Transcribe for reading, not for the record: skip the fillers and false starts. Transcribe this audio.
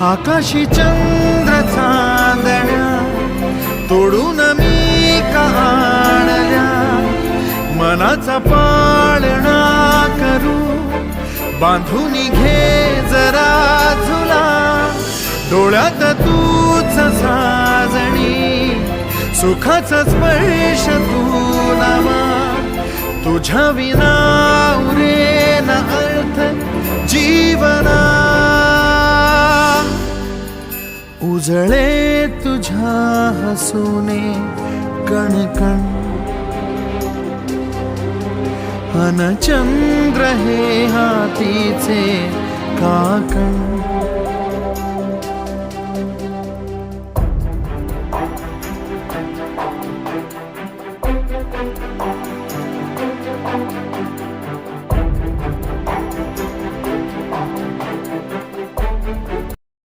आकाशी चंद्र चांदण्या तोडून मी आणल्या, मनाचा पाळणा करू बांधून घे जरा झुला, डोळ्यात तूच साजणी सुखाचा स्पर्श तू नामा, तुझ्या विना उरेन अर्थ जीवना, उजळे तुझ्या हसूने कणकण, अन चंद्र हे हातीचे काकण.